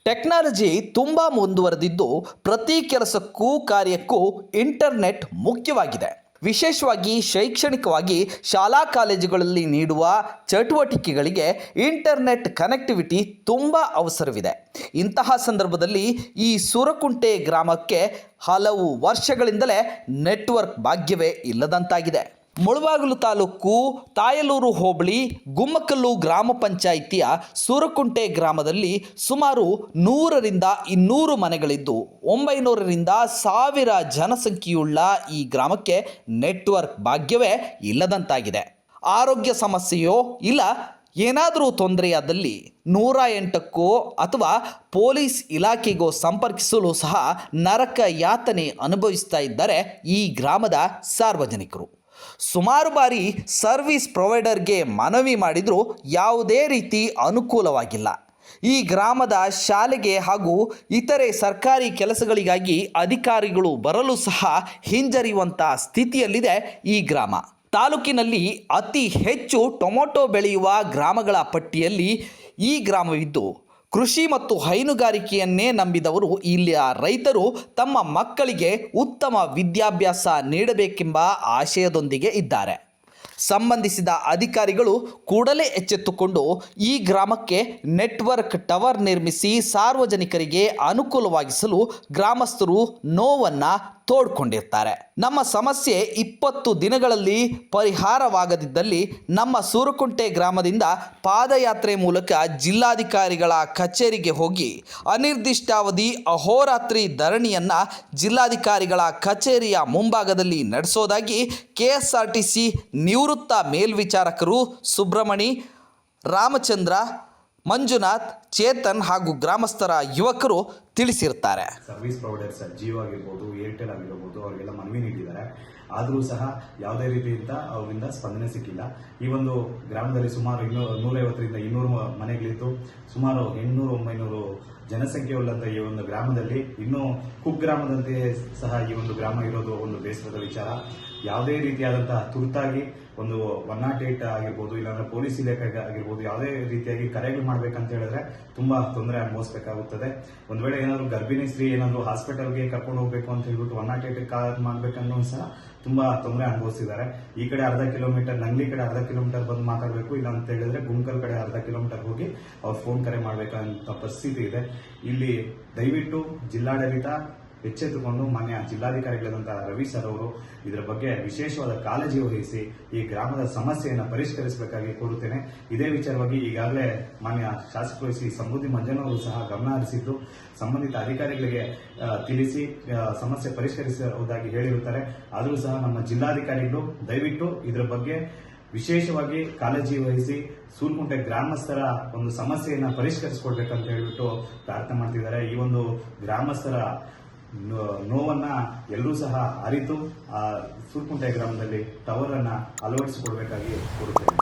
Technology ತುಂಬ ಮುಂದುವರೆದಿದ್ದು ಪ್ರತಿ ಕೆಲಸಕ್ಕೂ ಕಾರ್ಯಕ್ಕೂ ಇಂಟರ್ನೆಟ್ ಮುಖ್ಯವಾಗಿದೆ. ವಿಶೇಷವಾಗಿ ಶೈಕ್ಷಣಿಕವಾಗಿ ಶಾಲಾ ಕಾಲೇಜುಗಳಲ್ಲಿ ನೀಡುವ ಚಟುವಟಿಕೆಗಳಿಗೆ ಇಂಟರ್ನೆಟ್ ಕನೆಕ್ಟಿವಿಟಿ ತುಂಬ ಅವಸರವಿದೆ. ಇಂತಹ ಸಂದರ್ಭದಲ್ಲಿ ಈ ಸೂರಕುಂಟೆ ಗ್ರಾಮಕ್ಕೆ ಹಲವು ವರ್ಷಗಳಿಂದಲೇ ನೆಟ್ವರ್ಕ್ ಭಾಗ್ಯವೇ ಇಲ್ಲದಂತಾಗಿದೆ. ಮುಳಬಾಗಿಲು ತಾಲೂಕು ತಾಯಲೂರು ಹೋಬಳಿ ಗುಮ್ಮಕಲ್ಲು ಗ್ರಾಮ ಪಂಚಾಯಿತಿಯ ಸೂರಕುಂಟೆ ಗ್ರಾಮದಲ್ಲಿ ಸುಮಾರು 100ರಿಂದ 200 ಮನೆಗಳಿದ್ದು 900ರಿಂದ 1000 ಜನಸಂಖ್ಯೆಯುಳ್ಳ ಈ ಗ್ರಾಮಕ್ಕೆ ನೆಟ್ವರ್ಕ್ ಭಾಗ್ಯವೇ ಇಲ್ಲದಂತಾಗಿದೆ. ಆರೋಗ್ಯ ಸಮಸ್ಯೆಯೋ ಇಲ್ಲ ಏನಾದರೂ ತೊಂದರೆಯಾದಲ್ಲಿ 108ಕ್ಕೋ ಅಥವಾ ಪೊಲೀಸ್ ಇಲಾಖೆಗೋ ಸಂಪರ್ಕಿಸಲು ಸಹ ನರಕ ಯಾತನೆ ಅನುಭವಿಸ್ತಾ ಇದ್ದಾರೆ ಈ ಗ್ರಾಮದ ಸಾರ್ವಜನಿಕರು. ಸುಮಾರು ಬಾರಿ ಸರ್ವಿಸ್ ಪ್ರೊವೈಡರ್ಗೆ ಮನವಿ ಮಾಡಿದರೂ ಯಾವುದೇ ರೀತಿ ಅನುಕೂಲವಾಗಿಲ್ಲ. ಈ ಗ್ರಾಮದ ಶಾಲೆಗೆ ಹಾಗೂ ಇತರೆ ಸರ್ಕಾರಿ ಕೆಲಸಗಳಿಗಾಗಿ ಅಧಿಕಾರಿಗಳು ಬರಲು ಸಹ ಹಿಂಜರಿಯುವಂಥ ಸ್ಥಿತಿಯಲ್ಲಿದೆ ಈ ಗ್ರಾಮ. ತಾಲೂಕಿನಲ್ಲಿ ಅತಿ ಹೆಚ್ಚು ಟೊಮೊಟೊ ಬೆಳೆಯುವ ಗ್ರಾಮಗಳ ಪಟ್ಟಿಯಲ್ಲಿ ಈ ಗ್ರಾಮವಿದ್ದು ಕೃಷಿ ಮತ್ತು ಹೈನುಗಾರಿಕೆಯನ್ನೇ ನಂಬಿದವರು ಇಲ್ಲಿಯ ರೈತರು ತಮ್ಮ ಮಕ್ಕಳಿಗೆ ಉತ್ತಮ ವಿದ್ಯಾಭ್ಯಾಸ ನೀಡಬೇಕೆಂಬ ಆಶಯದೊಂದಿಗೆ ಇದ್ದಾರೆ. ಸಂಬಂಧಿಸಿದ ಅಧಿಕಾರಿಗಳು ಕೂಡಲೇ ಎಚ್ಚೆತ್ತುಕೊಂಡು ಈ ಗ್ರಾಮಕ್ಕೆ ನೆಟ್ವರ್ಕ್ ಟವರ್ ನಿರ್ಮಿಸಿ ಸಾರ್ವಜನಿಕರಿಗೆ ಅನುಕೂಲವಾಗಿಸಲು ಗ್ರಾಮಸ್ಥರು ನೋವನ್ನು ತೋಡ್ಕೊಂಡಿರ್ತಾರೆ. ನಮ್ಮ ಸಮಸ್ಯೆ 20 ದಿನಗಳಲ್ಲಿ ಪರಿಹಾರವಾಗದಿದ್ದಲ್ಲಿ ನಮ್ಮ ಸೂರಕುಂಟೆ ಗ್ರಾಮದಿಂದ ಪಾದಯಾತ್ರೆ ಮೂಲಕ ಜಿಲ್ಲಾಧಿಕಾರಿಗಳ ಕಚೇರಿಗೆ ಹೋಗಿ ಅನಿರ್ದಿಷ್ಟಾವಧಿ ಅಹೋರಾತ್ರಿ ಧರಣಿಯನ್ನು ಜಿಲ್ಲಾಧಿಕಾರಿಗಳ ಕಚೇರಿಯ ಮುಂಭಾಗದಲ್ಲಿ ನಡೆಸೋದಾಗಿ KSRTC ನಿವೃತ್ತ ಮೇಲ್ವಿಚಾರಕರು ಸುಬ್ರಮಣಿ, ರಾಮಚಂದ್ರ, ಮಂಜುನಾಥ್, ಚೇತನ್ ಹಾಗೂ ಗ್ರಾಮಸ್ಥರ ಯುವಕರು ತಿಳಿಸಿರ್ತಾರೆ. ಸರ್ವಿಸ್ ಪ್ರೊವೈಡರ್ಸ್ ಜಿಯೋ ಆಗಿರ್ಬೋದು, ಏರ್ಟೆಲ್ ಆಗಿರ್ಬೋದು, ಅವರಿಗೆಲ್ಲ ಮನವಿ ನೀಡಿದ್ದಾರೆ. ಆದರೂ ಸಹ ಯಾವುದೇ ರೀತಿಯಿಂದ ಅವರಿಂದ ಸ್ಪಂದನೆ ಸಿಕ್ಕಿಲ್ಲ. ಈ ಒಂದು ಗ್ರಾಮದಲ್ಲಿ ಸುಮಾರು 150ರಿಂದ 200 ಮನೆಗಳಿದ್ದು ಸುಮಾರು 800-900 ಜನಸಂಖ್ಯೆ ಉಳ್ಳಂತ ಈ ಒಂದು ಗ್ರಾಮದಲ್ಲಿ ಇನ್ನೂ ಕುಗ್ರಾಮದಂತೆ ಸಹ ಈ ಒಂದು ಗ್ರಾಮ ಇರೋದು ಒಂದು ಬೇಸರದ ವಿಚಾರ. ಯಾವುದೇ ರೀತಿಯಾದಂತಹ ತುರ್ತಾಗಿ ಒಂದು 108 ಆಗಿರ್ಬೋದು, ಇಲ್ಲಾಂದ್ರೆ ಪೊಲೀಸ್ ಇಲಾಖೆ ಆಗಿರ್ಬೋದು, ಯಾವುದೇ ರೀತಿಯಾಗಿ ಕರೆಗಳು ಮಾಡ್ಬೇಕಂತ ಹೇಳಿದ್ರೆ ತುಂಬಾ ತೊಂದರೆ ಅನುಭವಿಸಬೇಕಾಗುತ್ತದೆ. ಒಂದ್ ವೇಳೆ ಏನಾದ್ರು ಗರ್ಭಿಣಿ ಸ್ತ್ರೀ ಏನಾದ್ರು ಹಾಸ್ಪಿಟಲ್ಗೆ ಕರ್ಕೊಂಡು ಹೋಗ್ಬೇಕು ಅಂತ ಹೇಳ್ಬಿಟ್ಟು 108 ಕಾಲ್ ಮಾಡ್ಬೇಕನ್ನೋ ಸಹ ತುಂಬಾ ತೊಂದರೆ ಅನುಭವಿಸಿದ್ದಾರೆ. ಈ ಕಡೆ ಅರ್ಧ ಕಿಲೋಮೀಟರ್, ನಂಗ್ಲಿ ಕಡೆ ಅರ್ಧ ಕಿಲೋಮೀಟರ್ ಬಂದು ಮಾತಾಡಬೇಕು, ಇಲ್ಲ ಅಂತ ಹೇಳಿದ್ರೆ ಗುಂಕಲ್ ಕಡೆ ಅರ್ಧ ಕಿಲೋಮೀಟರ್ ಹೋಗಿ ಅವ್ರು ಫೋನ್ ಕರೆ ಮಾಡ್ಬೇಕಂತ ಪರಿಸ್ಥಿತಿ ಇದೆ. ಇಲ್ಲಿ ದಯವಿಟ್ಟು ಜಿಲ್ಲಾಡಳಿತ ಎಚ್ಚೆತ್ತುಕೊಂಡು ಮಾನ್ಯ ಜಿಲ್ಲಾಧಿಕಾರಿಗಳಾದಂತಹ ರವಿ ಸರ್ ಅವರು ಇದರ ಬಗ್ಗೆ ವಿಶೇಷವಾದ ಕಾಳಜಿ ವಹಿಸಿ ಈ ಗ್ರಾಮದ ಸಮಸ್ಯೆಯನ್ನು ಪರಿಷ್ಕರಿಸಬೇಕಾಗಿ ಕೋರುತ್ತೇನೆ. ಇದೇ ವಿಚಾರವಾಗಿ ಈಗಾಗಲೇ ಮಾನ್ಯ ಶಾಸಕರು ಶ್ರೀ ಸಮೃದ್ಧಿ ಮಂಜನವರು ಸಹ ಗಮನ ಹರಿಸಿದ್ದು ಸಂಬಂಧಿತ ಅಧಿಕಾರಿಗಳಿಗೆ ತಿಳಿಸಿ ಸಮಸ್ಯೆ ಪರಿಷ್ಕರಿಸುವುದಾಗಿ ಹೇಳಿರುತ್ತಾರೆ. ಆದರೂ ಸಹ ನಮ್ಮ ಜಿಲ್ಲಾಧಿಕಾರಿಗಳು ದಯವಿಟ್ಟು ಇದರ ಬಗ್ಗೆ ವಿಶೇಷವಾಗಿ ಕಾಳಜಿ ವಹಿಸಿ ಸೂರಕುಂಟೆ ಗ್ರಾಮಸ್ಥರ ಒಂದು ಸಮಸ್ಯೆಯನ್ನು ಪರಿಷ್ಕರಿಸಿಕೊಡ್ಬೇಕಂತ ಹೇಳಿಬಿಟ್ಟು ಪ್ರಾರ್ಥನೆ ಮಾಡ್ತಿದ್ದಾರೆ. ಈ ಒಂದು ಗ್ರಾಮಸ್ಥರ ನೋವನ್ನ ಎಲ್ಲರೂ ಸಹ ಅರಿತು ಸೂರಕುಂಟೆ ಗ್ರಾಮದಲ್ಲಿ ಟವರ್ ಅನ್ನ ಅಳವಡಿಸಿಕೊಡ್ಬೇಕಾಗಿ ಕೋರುತ್ತೇನೆ.